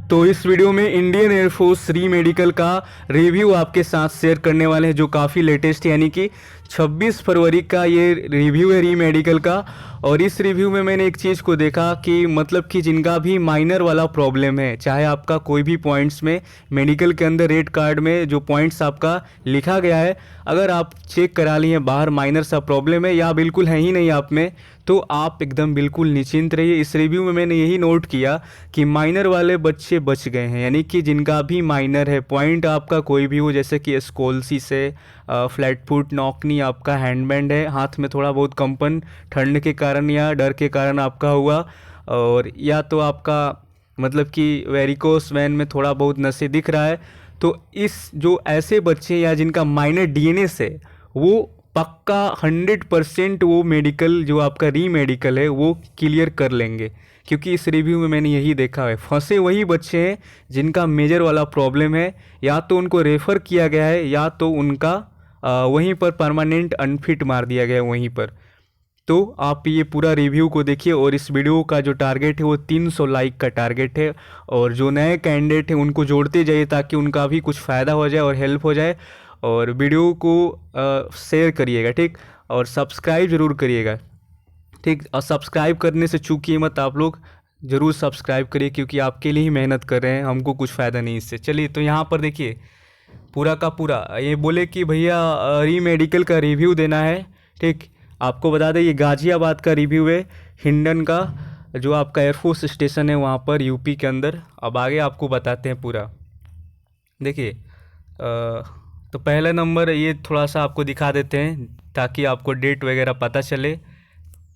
तो इस वीडियो में इंडियन एयरफोर्स री मेडिकल का रिव्यू आपके साथ शेयर करने वाले हैं जो काफ़ी लेटेस्ट है, यानी कि 26 फरवरी का ये रिव्यू है री मेडिकल का। और इस रिव्यू में मैंने एक चीज़ को देखा कि मतलब कि जिनका भी माइनर वाला प्रॉब्लम है, चाहे आपका कोई भी पॉइंट्स में मेडिकल के अंदर रेट कार्ड में जो पॉइंट्स आपका लिखा गया है, अगर आप चेक करा लिए बाहर माइनर सा प्रॉब्लम है या बिल्कुल है ही नहीं आप में, तो आप एकदम बिल्कुल निश्चिंत रहिए। इस रिव्यू में मैंने यही नोट किया कि माइनर वाले बच्चे बच गए हैं, यानी कि जिनका भी माइनर है, पॉइंट आपका कोई भी हो, जैसे कि स्कोलसी से फ्लैट फुट, नॉकनी, आपका हैंडबैंड है, हाथ में थोड़ा बहुत कंपन ठंड के कारण या डर के कारण आपका हुआ, और या तो आपका मतलब कि वेरिकोस वैन में थोड़ा बहुत नसें दिख रहा है, तो इस जो ऐसे बच्चे या जिनका माइनर डीएनएस है, वो पक्का 100% वो मेडिकल जो आपका री मेडिकल है वो क्लियर कर लेंगे। क्योंकि इस रिव्यू में मैंने यही देखा है, फंसे वही बच्चे हैं जिनका मेजर वाला प्रॉब्लम है, या तो उनको रेफ़र किया गया है या तो उनका वहीं पर परमानेंट अनफिट मार दिया गया है वहीं पर। तो आप ये पूरा रिव्यू को देखिए, और इस वीडियो का जो टारगेट है वो 300 लाइक का टारगेट है, और जो नए कैंडिडेट हैं उनको जोड़ते जाइए ताकि उनका भी कुछ फ़ायदा हो जाए और हेल्प हो जाए। और वीडियो को शेयर करिएगा, ठीक, और सब्सक्राइब ज़रूर करिएगा, ठीक। और सब्सक्राइब करने से चूकिए मत आप लोग, ज़रूर सब्सक्राइब करिए क्योंकि आपके लिए ही मेहनत कर रहे हैं, हमको कुछ फ़ायदा नहीं इससे। चलिए, तो यहाँ पर देखिए पूरा का पूरा ये बोले कि भैया री मेडिकल का रिव्यू देना है, ठीक। आपको बता दें ये गाज़ियाबाद का रिव्यू है, हिंडन का, जो आपका एयरफोर्स स्टेशन है वहाँ पर यूपी के अंदर। अब आगे आपको बताते हैं पूरा। देखिए तो पहला नंबर ये थोड़ा सा आपको दिखा देते हैं ताकि आपको डेट वगैरह पता चले।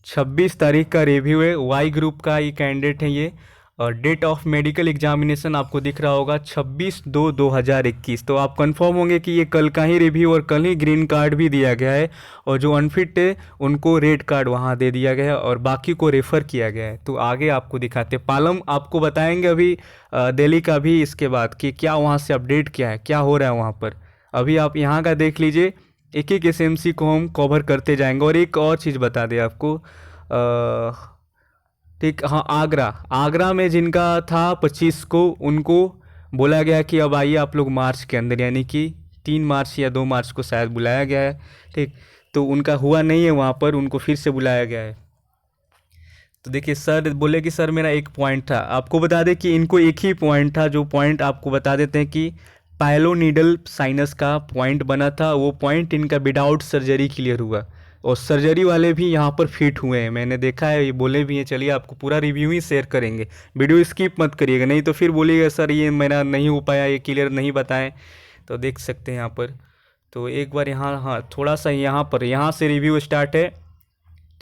26 तारीख का रिव्यू है, वाई ग्रुप का ये कैंडिडेट है ये, और डेट ऑफ मेडिकल एग्जामिनेशन आपको दिख रहा होगा 26/2/2021। तो आप कंफर्म होंगे कि ये कल का ही रिव्यू और कल ही ग्रीन कार्ड भी दिया गया है, और जो अनफिट है उनको रेड कार्ड वहाँ दे दिया गया है और बाकी को रेफ़र किया गया है। तो आगे आपको दिखाते, पालम आपको बताएंगे अभी दिल्ली का भी इसके बाद कि क्या वहाँ से अपडेट क्या है, क्या हो रहा है वहाँ पर। अभी आप यहाँ का देख लीजिए, एक एक एसएमसी को हम कवर करते जाएंगे। और एक और चीज़ बता दें आपको, ठीक, हाँ, आगरा आगरा में जिनका था 25 को, उनको बोला गया कि अब आइए आप लोग मार्च के अंदर, यानी कि 3 मार्च या 2 मार्च को शायद बुलाया गया है, ठीक। तो उनका हुआ नहीं है वहाँ पर, उनको फिर से बुलाया गया है। तो देखिए सर बोले कि सर मेरा एक पॉइंट था, आपको बता दें कि इनको एक ही पॉइंट था, जो पॉइंट आपको बता देते हैं कि पायलोनीडल साइनस का पॉइंट बना था, वो पॉइंट इनका विदाउट सर्जरी क्लियर हुआ, और सर्जरी वाले भी यहाँ पर फिट हुए हैं, मैंने देखा है, ये बोले भी हैं। चलिए आपको पूरा रिव्यू ही शेयर करेंगे, वीडियो स्किप मत करिएगा, नहीं तो फिर बोलिएगा सर ये मेरा नहीं हो पाया, ये क्लियर नहीं बताएं। तो देख सकते हैं यहाँ पर, तो एक बार यहाँ, हाँ, थोड़ा सा यहाँ पर, यहाँ से रिव्यू स्टार्ट है,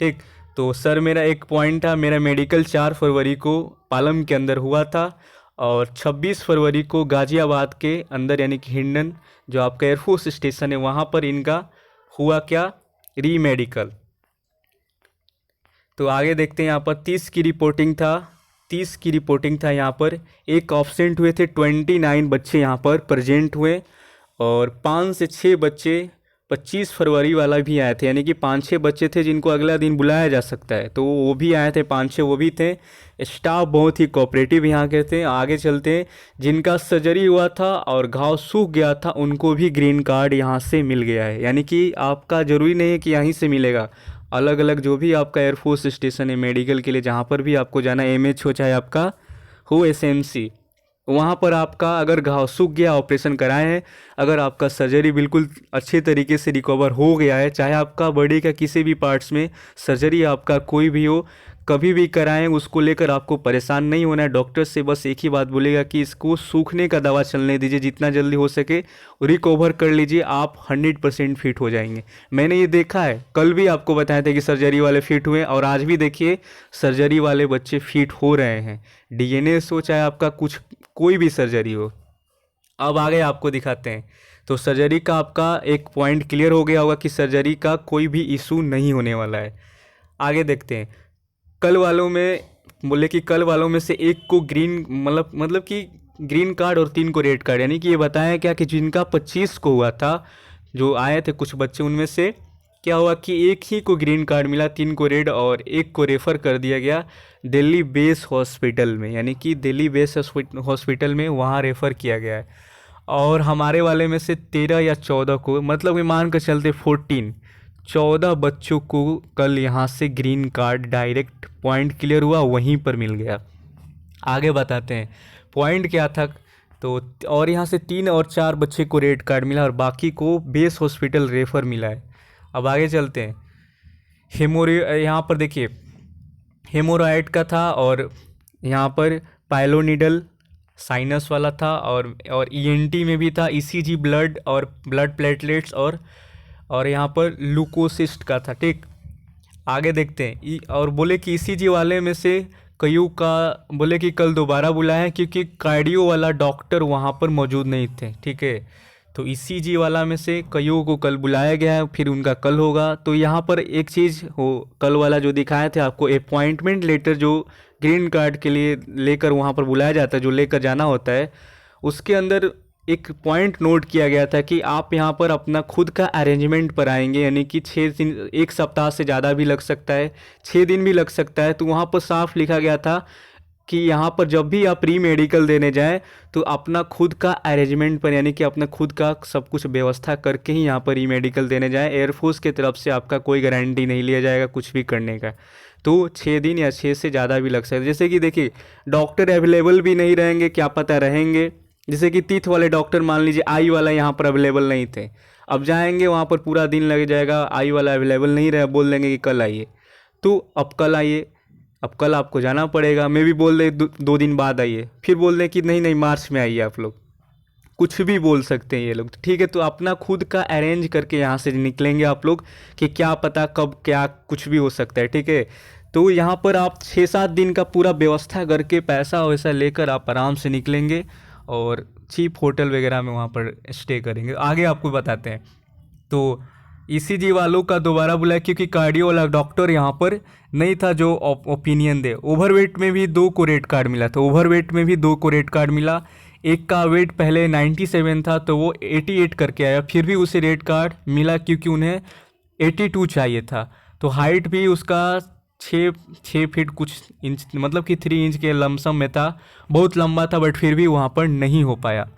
ठीक। तो सर मेरा एक पॉइंट था, मेरा मेडिकल 4 फरवरी को पालम के अंदर हुआ था, और 26 फरवरी को गाज़ियाबाद के अंदर, यानी कि हिंडन जो आपका एयरफोर्स स्टेशन है वहाँ पर इनका हुआ क्या, री मेडिकल। तो आगे देखते हैं, यहाँ पर 30 की रिपोर्टिंग था, 30 की रिपोर्टिंग था यहाँ पर, एक ऑब्सेंट हुए थे, 29 बच्चे यहाँ पर प्रेजेंट हुए, और 5 से 6 बच्चे 25 फरवरी वाला भी आए थे, यानी कि 5-6 बच्चे थे जिनको अगला दिन बुलाया जा सकता है, तो वो भी आए थे, 5-6 वो भी थे। स्टाफ बहुत ही कोऑपरेटिव यहाँ के थे। आगे चलते हैं, जिनका सर्जरी हुआ था और घाव सूख गया था उनको भी ग्रीन कार्ड यहाँ से मिल गया है, यानी कि आपका ज़रूरी नहीं है कि यहीं से मिलेगा, अलग अलग जो भी आपका एयरफोर्स स्टेशन है मेडिकल के लिए, जहाँ पर भी आपको जाना, एमएच हो चाहे आपका हो एसएमसी, वहाँ पर आपका अगर घाव सूख गया, ऑपरेशन कराए हैं, अगर आपका सर्जरी बिल्कुल अच्छे तरीके से रिकवर हो गया है, चाहे आपका बॉडी का किसी भी पार्ट्स में सर्जरी आपका कोई भी हो, कभी भी कराएं, उसको लेकर आपको परेशान नहीं होना है। डॉक्टर से बस एक ही बात बोलेगा कि इसको सूखने का दवा चलने दीजिए, जितना जल्दी हो सके रिकवर कर लीजिए, आप 100% फिट हो जाएंगे। मैंने ये देखा है, कल भी आपको बताया था कि सर्जरी वाले फिट हुए, और आज भी देखिए सर्जरी वाले बच्चे फिट हो रहे हैं, डीएनएस हो चाहे आपका कुछ कोई भी सर्जरी हो। अब आगे आपको दिखाते हैं, तो सर्जरी का आपका एक पॉइंट क्लियर हो गया होगा कि सर्जरी का कोई भी इशू नहीं होने वाला है। आगे देखते हैं, कल वालों में बोले कि कल वालों में से एक को ग्रीन मतलब कि ग्रीन कार्ड और 3 को रेड कार्ड, यानी कि ये बताया क्या कि जिनका 25 को हुआ था, जो आए थे कुछ बच्चे, उनमें से क्या हुआ कि एक ही को ग्रीन कार्ड मिला, 3 को रेड, और एक को रेफ़र कर दिया गया दिल्ली बेस हॉस्पिटल में, यानी कि दिल्ली बेस हॉस्पिटल में वहाँ रेफ़र किया गया है। और हमारे वाले में से 13 या 14 को, मतलब कि मान कर चलते 14 बच्चों को कल यहाँ से green card direct point clear हुआ, वहीं पर मिल गया। आगे बताते हैं पॉइंट क्या था। तो और यहाँ से 3 और 4 बच्चे को रेड कार्ड मिला और बाकी को बेस हॉस्पिटल रेफ़र मिला है। अब आगे चलते हैं। यहाँ पर देखिए हेमोरॉइड का था, और यहाँ पर पाइलोनिडल साइनस वाला था, और ईएनटी में भी था, ईसीजी ब्लड और ब्लड प्लेटलेट्स, और यहाँ पर लुकोसिस्ट का था। ठीक, आगे देखते हैं। और बोले कि ईसीजी वाले में से कईयों का बोले कि कल दोबारा बुलाया है, क्योंकि कार्डियो वाला डॉक्टर वहाँ पर मौजूद नहीं थे। ठीक है, तो ईसीजी वाला में से कईयों को कल बुलाया गया है, फिर उनका कल होगा। तो यहाँ पर एक चीज़ हो, कल वाला जो दिखाया थे आपको अपॉइंटमेंट लेटर जो ग्रीन कार्ड के लिए लेकर वहाँ पर बुलाया जाता है, जो लेकर जाना होता है, उसके अंदर एक पॉइंट नोट किया गया था कि आप यहाँ पर अपना खुद का अरेंजमेंट पर आएंगे, यानी कि 6 दिन, 1 सप्ताह से ज़्यादा भी लग सकता है, 6 दिन भी लग सकता है। तो वहाँ पर साफ लिखा गया था कि यहाँ पर जब भी आप प्री मेडिकल देने जाएं तो अपना खुद का अरेंजमेंट पर, यानी कि अपना खुद का सब कुछ व्यवस्था करके ही यहाँ पर प्री मेडिकल देने जाएं। एयरफोर्स की तरफ से आपका कोई गारंटी नहीं लिया जाएगा कुछ भी करने का। तो 6 दिन या 6 से ज़्यादा भी लग सकता है। जैसे कि देखिए डॉक्टर अवेलेबल भी नहीं रहेंगे, क्या पता रहेंगे। जैसे कि तीथ वाले डॉक्टर मान लीजिए आई वाला यहाँ पर अवेलेबल नहीं थे, अब जाएंगे वहाँ पर पूरा दिन लग जाएगा, आई वाला अवेलेबल नहीं रहा, बोल देंगे कि कल आइए। तो अब कल आइए, अब कल आपको जाना पड़ेगा। मैं भी बोल दे 2 दिन बाद आइए, फिर बोल दें कि नहीं नहीं मार्च में आइए। आप लोग कुछ भी बोल सकते हैं ये लोग, ठीक है। तो अपना खुद का अरेंज करके यहाँ से निकलेंगे आप लोग, कि क्या पता कब क्या कुछ भी हो सकता है, ठीक है। तो यहाँ पर आप 6-7 दिन का पूरा व्यवस्था करके पैसा वैसा लेकर आप आराम से निकलेंगे, और चीप होटल वगैरह में वहाँ पर स्टे करेंगे। आगे आपको बताते हैं। तो ईसीजी वालों का दोबारा बुलाया, क्योंकि कार्डियो वाला डॉक्टर यहाँ पर नहीं था जो ओपिनियन दे। ओवरवेट में भी 2 को रेड कार्ड मिला, तो ओवरवेट में भी 2 को रेड कार्ड मिला। एक का वेट पहले 97 था तो वो 88 करके आया, फिर भी उसे रेड कार्ड मिला क्योंकि उन्हें 82 चाहिए था। तो हाइट भी उसका 6 फीट कुछ इंच, मतलब कि 3 इंच के लमसम में था, बहुत लंबा था, बट फिर भी वहाँ पर नहीं हो पाया।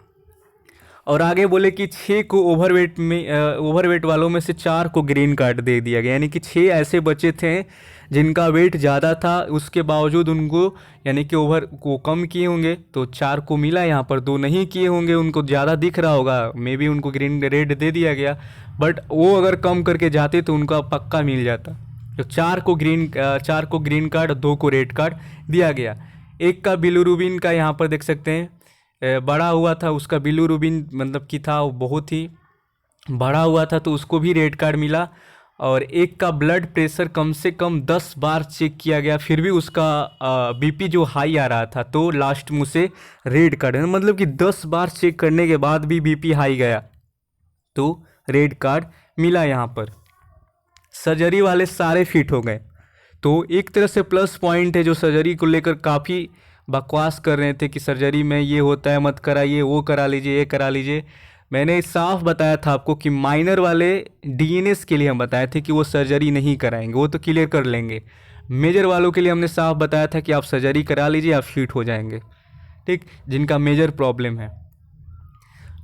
और आगे बोले कि 6 को ओवरवेट वालों में से 4 को ग्रीन कार्ड दे दिया गया, यानी कि 6 ऐसे बच्चे थे जिनका वेट ज़्यादा था, उसके बावजूद उनको यानी कि ओवर को कम किए होंगे तो 4 को मिला। यहाँ पर 2 नहीं किए होंगे, उनको ज़्यादा दिख रहा होगा, मे बी उनको ग्रीन रेड दे दिया गया, बट वो अगर कम करके जाते तो उनका पक्का मिल जाता। तो 4 को ग्रीन कार्ड, 2 को रेड कार्ड दिया गया। एक का बिलुरुबिन का यहाँ पर देख सकते हैं बड़ा हुआ था, उसका बिलुरुबिन मतलब कि था वो बहुत ही बड़ा हुआ था, तो उसको भी रेड कार्ड मिला। और एक का ब्लड प्रेशर कम से कम 10 बार चेक किया गया, फिर भी उसका बीपी जो हाई आ रहा था, तो लास्ट में उसे रेड कार्ड, मतलब कि 10 बार चेक करने के बाद भी बीपी हाई गया तो रेड कार्ड मिला। यहाँ पर सर्जरी वाले सारे फिट हो गए, तो एक तरह से प्लस पॉइंट है। जो सर्जरी को लेकर काफ़ी बकवास कर रहे थे कि सर्जरी में ये होता है, मत कराइए, वो करा लीजिए, ये करा लीजिए, मैंने साफ बताया था आपको कि माइनर वाले डीएनएस के लिए हम बताए थे कि वो सर्जरी नहीं कराएंगे, वो तो क्लियर कर लेंगे। मेजर वालों के लिए हमने साफ बताया था कि आप सर्जरी करा लीजिए, आप फिट हो जाएंगे, ठीक। जिनका मेजर प्रॉब्लम है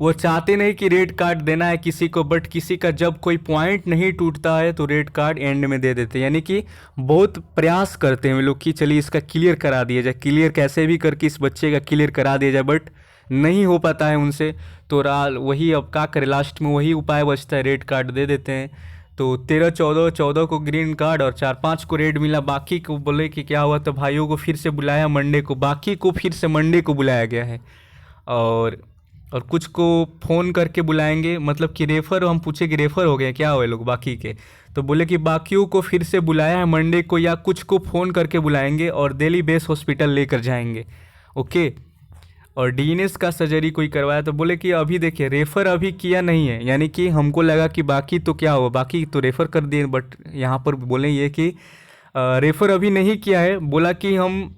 वो चाहते नहीं कि रेड कार्ड देना है किसी को, बट किसी का जब कोई पॉइंट नहीं टूटता है तो रेड कार्ड एंड में दे देते हैं, यानी कि बहुत प्रयास करते हैं वे लोग कि चलिए इसका क्लियर करा दिया जाए, क्लियर कैसे भी करके इस बच्चे का क्लियर करा दिया जाए, बट नहीं हो पाता है उनसे। तो वही अब क्या करें, लास्ट में वही उपाय बचता है, रेड कार्ड दे देते हैं। तो 13-14 को ग्रीन कार्ड और 4-5 को रेड मिला। बाकी को बोले कि क्या हुआ, तो भाइयों को फिर से बुलाया मंडे को, बाकी को फिर से मंडे को बुलाया गया है। और कुछ को फ़ोन करके बुलाएंगे, मतलब कि रेफ़र, हम पूछे कि रेफ़र हो गए क्या हुए लोग बाकी के, तो बोले कि बाकियों को फिर से बुलाया है मंडे को, या कुछ को फ़ोन करके बुलाएंगे और दिल्ली बेस हॉस्पिटल लेकर जाएंगे, ओके। और डीएनएस का सर्जरी कोई करवाया, तो बोले कि अभी देखिए रेफ़र अभी किया नहीं है, यानी कि हमको लगा कि बाकी तो क्या हुआ, बाकी तो रेफ़र कर दिए, बट यहाँ पर बोले ये कि रेफ़र अभी नहीं किया है। बोला कि हम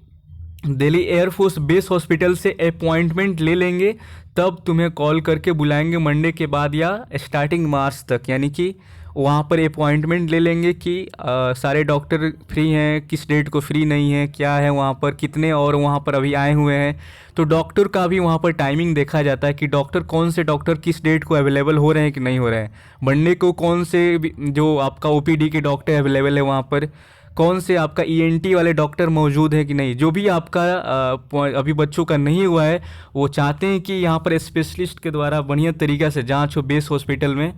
दिल्ली एयरफोर्स बेस हॉस्पिटल से अपॉइंटमेंट ले लेंगे, तब तुम्हें कॉल करके बुलाएंगे मंडे के बाद या स्टार्टिंग मार्च तक, यानी कि वहाँ पर अपॉइंटमेंट ले लेंगे कि सारे डॉक्टर फ्री हैं, किस डेट को फ्री नहीं है, क्या है वहाँ पर, कितने और वहाँ पर अभी आए हुए हैं। तो डॉक्टर का भी वहाँ पर टाइमिंग देखा जाता है कि डॉक्टर कौन से डॉक्टर किस डेट को अवेलेबल हो रहे हैं कि नहीं हो रहे हैं। मंडे को कौन से जो आपका ओपीडी के डॉक्टर अवेलेबल है वहाँ पर, कौन से आपका ईएनटी वाले डॉक्टर मौजूद है कि नहीं। जो भी आपका अभी बच्चों का नहीं हुआ है, वो चाहते हैं कि यहाँ पर स्पेशलिस्ट के द्वारा बढ़िया तरीक़ा से जांच हो बेस हॉस्पिटल में,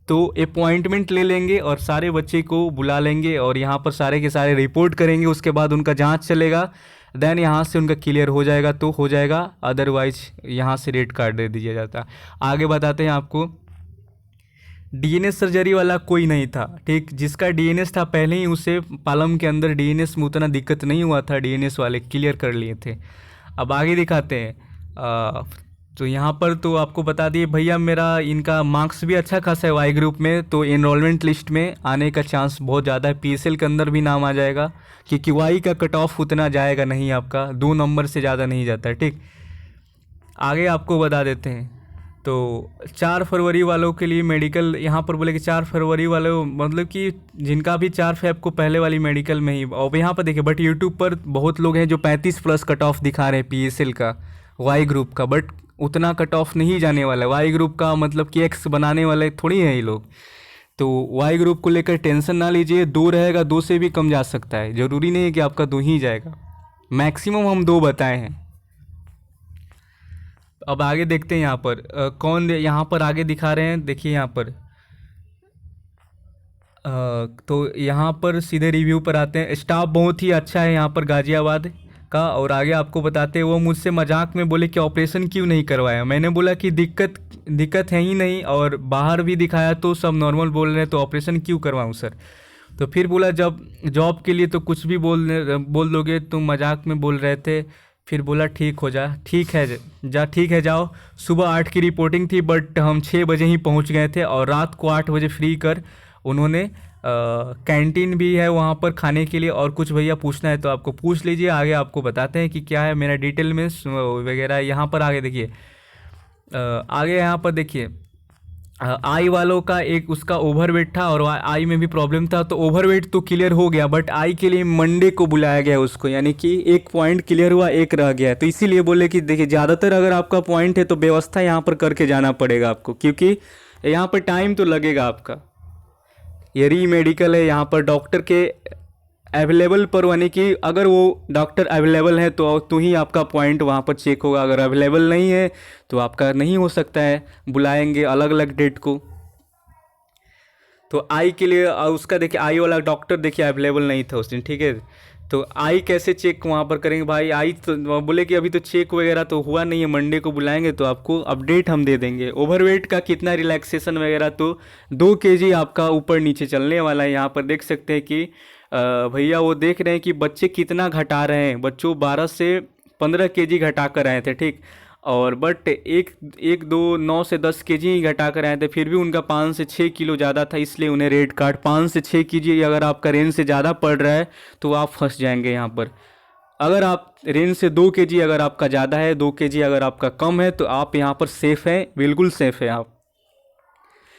तो अपॉइंटमेंट ले लेंगे और सारे बच्चे को बुला लेंगे और यहाँ पर सारे के सारे रिपोर्ट करेंगे। उसके बाद उनका जांच चलेगा, देन यहाँ से उनका क्लियर हो जाएगा तो हो जाएगा, अदरवाइज यहाँ से रेड कार्ड दे दिया जाता है। आगे बताते हैं आपको। डीएनएस सर्जरी वाला कोई नहीं था, ठीक। जिसका डीएनएस था पहले ही उसे पालम के अंदर डीएनएस में उतना दिक्कत नहीं हुआ था, डीएनएस वाले क्लियर कर लिए थे। अब आगे दिखाते हैं। तो यहाँ पर तो आपको बता दिए भैया, मेरा इनका मार्क्स भी अच्छा खासा है वाई ग्रुप में, तो एनरोलमेंट लिस्ट में आने का चांस बहुत ज़्यादा है। पीएसएल के अंदर भी नाम आ जाएगा, क्योंकि वाई का कट ऑफ उतना जाएगा नहीं, आपका 2 नंबर से ज़्यादा नहीं जाता है, ठीक। आगे आपको बता देते हैं। तो 4 फरवरी वालों के लिए मेडिकल यहाँ पर बोले कि 4 फरवरी वालों मतलब कि जिनका भी 4 फेब को पहले वाली मेडिकल में ही, और यहाँ पर देखिए बट यूट्यूब पर बहुत लोग हैं जो 35 प्लस कट ऑफ दिखा रहे हैं पीएसएल का वाई ग्रुप का, बट उतना कट ऑफ नहीं जाने वाला। वाई ग्रुप का मतलब कि एक्स बनाने वाले थोड़ी हैं ये लोग। तो वाई ग्रुप को लेकर टेंशन ना लीजिए, 2 रहेगा, 2 से भी कम जा सकता है, ज़रूरी नहीं है कि आपका 2 ही जाएगा, मैक्सिमम हम 2 बताए हैं। अब आगे देखते हैं यहाँ पर कौन यहाँ पर आगे दिखा रहे हैं, देखिए यहाँ पर तो यहाँ पर सीधे रिव्यू पर आते हैं। स्टाफ बहुत ही अच्छा है यहाँ पर गाज़ियाबाद का। और आगे आपको बताते हैं, वो मुझसे मजाक में बोले कि ऑपरेशन क्यों नहीं करवाया। मैंने बोला कि दिक्कत है ही नहीं, और बाहर भी दिखाया तो सब नॉर्मल बोल रहे हैं, तो ऑपरेशन क्यों करवाऊँ सर। तो फिर बोला जब जॉब के लिए तो कुछ भी बोल दोगे, तुम मजाक में बोल रहे थे। फिर बोला ठीक हो जा, ठीक है जाओ। सुबह 8 की रिपोर्टिंग थी, बट हम 6 बजे ही पहुंच गए थे, और रात को 8 बजे फ्री कर उन्होंने कैंटीन भी है वहाँ पर खाने के लिए। और कुछ भैया पूछना है तो आपको पूछ लीजिए, आगे आपको बताते हैं कि क्या है मेरा डिटेल में वगैरह। यहाँ पर आगे देखिए, आगे यहाँ पर देखिए आई वालों का एक उसका ओवरवेट था और आई में भी प्रॉब्लम था, तो ओवरवेट तो क्लियर हो गया, बट आई के लिए मंडे को बुलाया गया उसको, यानी कि एक पॉइंट क्लियर हुआ, एक रह गया है। तो इसीलिए बोले कि देखिए ज़्यादातर अगर आपका पॉइंट है तो व्यवस्था यहाँ पर करके जाना पड़ेगा आपको, क्योंकि यहाँ पर टाइम तो लगेगा आपका। ये री मेडिकल है, यहाँ पर डॉक्टर के अवेलेबल पर, यानी कि अगर वो डॉक्टर अवेलेबल है तो ही आपका पॉइंट वहाँ पर चेक होगा। अगर अवेलेबल नहीं है तो आपका नहीं हो सकता है, बुलाएंगे अलग अलग डेट को। तो आई के लिए उसका देखिए, आई वाला डॉक्टर देखिए अवेलेबल नहीं था उस दिन, ठीक है। तो आई कैसे चेक वहाँ पर करेंगे भाई। आई तो बोले कि अभी तो चेक वगैरह तो हुआ नहीं है, मंडे को बुलाएंगे तो आपको अपडेट हम दे देंगे। ओवरवेट का कितना रिलैक्सेशन वगैरह, तो 2 kg आपका ऊपर नीचे चलने वाला है। यहाँ पर देख सकते हैं कि भैया वो देख रहे हैं कि बच्चे कितना घटा रहे हैं। बच्चों 12 से 15 kg घटा कर आए थे, ठीक। और बट एक दो 9 से 10 kg ही घटा कर आए थे, फिर भी उनका 5 से 6 किलो ज़्यादा था, इसलिए उन्हें रेड कार्ड। 5 से 6 kg अगर आपका रेंज से ज़्यादा पड़ रहा है तो आप फंस जाएंगे यहाँ पर। अगर आप रेंज से 2 kg अगर आपका ज़्यादा है, 2 kg अगर आपका कम है, तो आप यहाँ पर सेफ़ हैं, बिल्कुल सेफ़ है आप।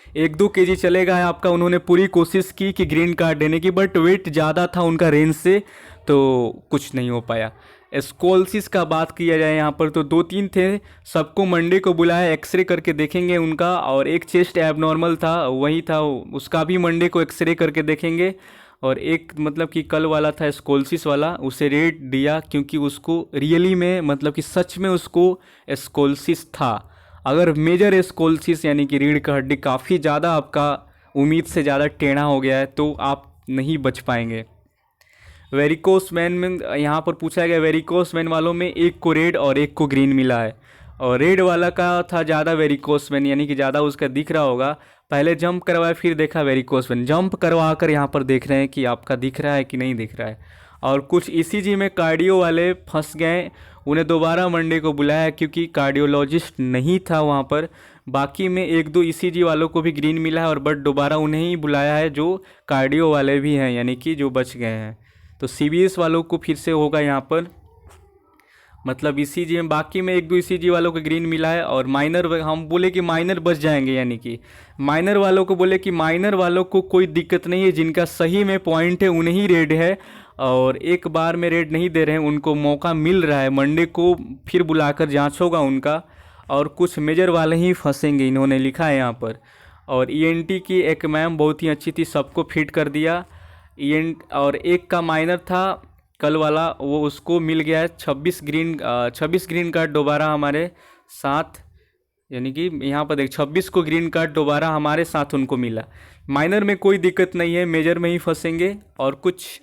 1-2 kg चलेगा है आपका। उन्होंने पूरी कोशिश की कि ग्रीन कार्ड देने की, बट वेट ज़्यादा था उनका रेंज से, तो कुछ नहीं हो पाया। स्कोलसिस का बात किया जाए यहाँ पर, तो 2-3 थे, सबको मंडे को बुलाया, एक्सरे करके देखेंगे उनका। और एक चेस्ट एबनॉर्मल था, वही था, उसका भी मंडे को एक्सरे करके देखेंगे। और एक मतलब कि कल वाला था स्कोलसिस वाला, उसे रेट दिया क्योंकि उसको रियली में मतलब कि सच में उसको स्कोलसिस था। अगर मेजर स्कोलसिस यानी कि रीढ़ का हड्डी काफ़ी ज़्यादा आपका उम्मीद से ज़्यादा टेढ़ा हो गया है, तो आप नहीं बच पाएंगे। वेरिकोस वैन में यहाँ पर पूछा गया, वेरिकोस वैन वालों में एक को रेड और एक को ग्रीन मिला है, और रेड वाला का था ज़्यादा वेरिकोस वैन, यानी कि ज़्यादा उसका दिख रहा होगा। पहले जंप करवाया फिर देखा वेरिकोस वैन, जंप करवा कर यहाँ पर देख रहे हैं कि आपका दिख रहा है कि नहीं दिख रहा है। और कुछ ईसीजी में कार्डियो वाले फंस गए, उन्हें दोबारा मंडे को बुलाया क्योंकि कार्डियोलॉजिस्ट नहीं था वहाँ पर। बाकी में 1-2 ईसीजी वालों को भी ग्रीन मिला है, और बट दोबारा उन्हें ही बुलाया है जो कार्डियो वाले भी हैं, यानी कि जो बच गए हैं। तो सीबीएस वालों को फिर से होगा यहाँ पर। मतलब ईसीजी में बाकी में एक दो ईसीजी वालों को ग्रीन मिला है, और माइनर हम बोले कि माइनर बच जाएंगे, यानी कि माइनर वालों को बोले कि माइनर वालों को कोई दिक्कत नहीं है, जिनका सही में पॉइंट है उन्हीं रेड है, और एक बार में रेड नहीं दे रहे हैं, उनको मौका मिल रहा है, मंडे को फिर बुलाकर जांच होगा उनका, और कुछ मेजर वाले ही फंसेंगे, इन्होंने लिखा है यहाँ पर। और ईएनटी की एक मैम बहुत ही अच्छी थी, सबको फिट कर दिया और एक का माइनर था कल वाला, वो उसको मिल गया है 26 ग्रीन कार्ड दोबारा हमारे साथ, यानी कि यहाँ पर देख 26 को ग्रीन कार्ड दोबारा हमारे साथ उनको मिला। माइनर में कोई दिक्कत नहीं है, मेजर में ही फंसेंगे, और कुछ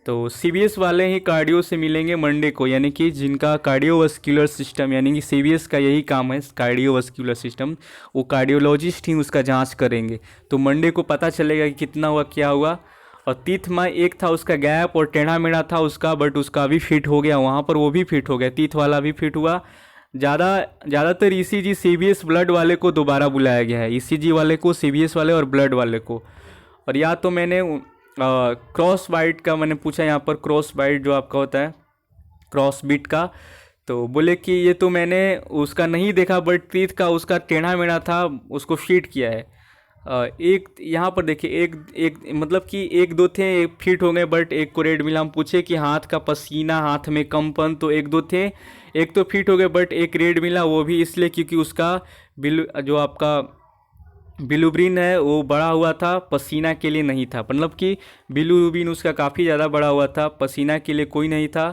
तो सीबीएस वाले ही कार्डियो से मिलेंगे मंडे को, यानी कि जिनका कार्डियोवास्कुलर सिस्टम, यानी कि सीबीएस का यही काम है कार्डियोवास्कुलर सिस्टम, वो कार्डियोलॉजिस्ट ही उसका जांच करेंगे। तो मंडे को पता चलेगा कि कितना हुआ क्या हुआ। और तीथ में एक था उसका गैप और टेढ़ा मेढ़ा था उसका, बट उसका भी फिट हो गया, वहाँ पर वो भी फिट हो गया, तीथ वाला भी फिट हुआ। ज़्यादातर ईसीजी सीबीएस ब्लड वाले को दोबारा बुलाया गया है, ईसीजी वाले को, सीबीएस वाले और ब्लड वाले को। और या तो मैंने क्रॉस बाइट का मैंने पूछा यहाँ पर, क्रॉस बाइट जो आपका होता है क्रॉस बीट का, तो बोले कि ये तो मैंने उसका नहीं देखा, बट टीथ का उसका टेढ़ा मेढ़ा था, उसको फिट किया है। एक यहाँ पर देखिए, एक मतलब कि एक दो थे एक फिट हो गए, बट एक को रेड मिला। हम पूछे कि हाथ का पसीना, हाथ में कंपन, तो एक दो थे, एक तो फिट हो गए बट एक रेड मिला, वो भी इसलिए क्योंकि उसका जो आपका बिलुब्रिन है वो बड़ा हुआ था, पसीना के लिए नहीं था, मतलब कि बिलुब्रिन उसका काफ़ी ज़्यादा बड़ा हुआ था, पसीना के लिए कोई नहीं था।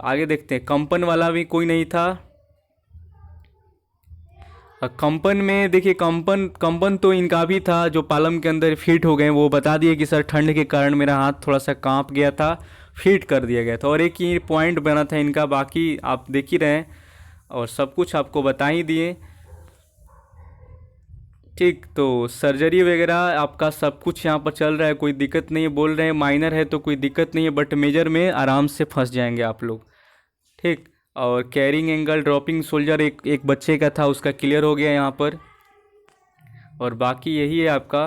आगे देखते हैं, कंपन वाला भी कोई नहीं था। कंपन में देखिए, कंपन तो इनका भी था, जो पालम के अंदर फिट हो गए, वो बता दिए कि सर ठंड के कारण मेरा हाथ थोड़ा सा कांप गया था, फिट कर दिया गया था। और एक ही पॉइंट बना था इनका, बाकी आप देख ही रहे हैं और सब कुछ आपको बता ही दिए। ठीक, तो सर्जरी वगैरह आपका सब कुछ यहाँ पर चल रहा है, कोई दिक्कत नहीं है। बोल रहे हैं माइनर है तो कोई दिक्कत नहीं है, बट मेजर में आराम से फंस जाएंगे आप लोग। ठीक, और कैरिंग एंगल ड्रॉपिंग शोल्डर एक बच्चे का था, उसका क्लियर हो गया यहाँ पर। और बाकी यही है आपका।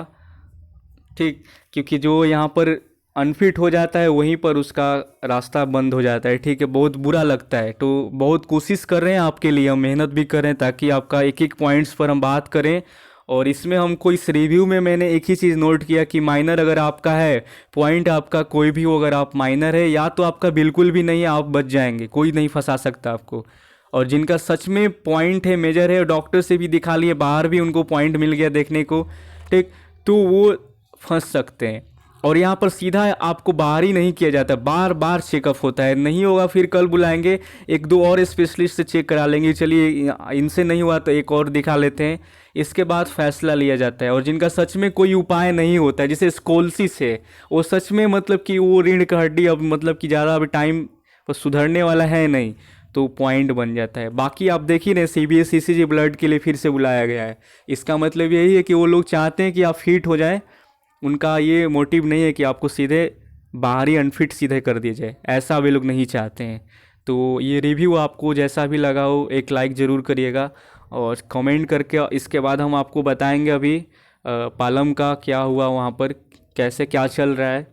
ठीक, क्योंकि जो यहाँ पर अनफिट हो जाता है वहीं पर उसका रास्ता बंद हो जाता है। ठीक है, बहुत बुरा लगता है। तो बहुत कोशिश कर रहे हैं आपके लिए, हम मेहनत भी कर रहे हैं ताकि आपका एक एक पॉइंट्स पर हम बात करें। और इसमें हमको इस रिव्यू में मैंने एक ही चीज़ नोट किया कि माइनर अगर आपका है, पॉइंट आपका कोई भी हो, अगर आप माइनर है या तो आपका बिल्कुल भी नहीं है, आप बच जाएंगे, कोई नहीं फंसा सकता आपको। और जिनका सच में पॉइंट है, मेजर है, डॉक्टर से भी दिखा लिए, बाहर भी उनको पॉइंट मिल गया देखने को, ठीक, तो वो फंस सकते हैं। और यहाँ पर सीधा आपको बाहर ही नहीं किया जाता, बार बार चेकअप होता है। नहीं होगा फिर कल बुलाएंगे, एक दो और स्पेशलिस्ट से चेक करा लेंगे, चलिए इनसे नहीं हुआ तो एक और दिखा लेते हैं, इसके बाद फैसला लिया जाता है। और जिनका सच में कोई उपाय नहीं होता है, जैसे स्कोलसिस है, वो सच में मतलब कि वो रीढ़ का हड्डी अब मतलब कि ज़्यादा अब टाइम सुधरने वाला है नहीं, तो पॉइंट बन जाता है। बाकी आप देख ही रहे, सीबीएस ईसीजी ब्लड के लिए फिर से बुलाया गया है, इसका मतलब यही है कि वो लोग चाहते हैं कि आप फिट हो जाए, उनका ये मोटिव नहीं है कि आपको सीधे बाहरी अनफिट सीधे कर दिया जाए, ऐसा वे लोग नहीं चाहते हैं। तो ये रिव्यू आपको जैसा भी लगा हो, एक लाइक ज़रूर करिएगा और कमेंट करके। इसके बाद हम आपको बताएंगे अभी पालम का क्या हुआ, वहाँ पर कैसे क्या चल रहा है।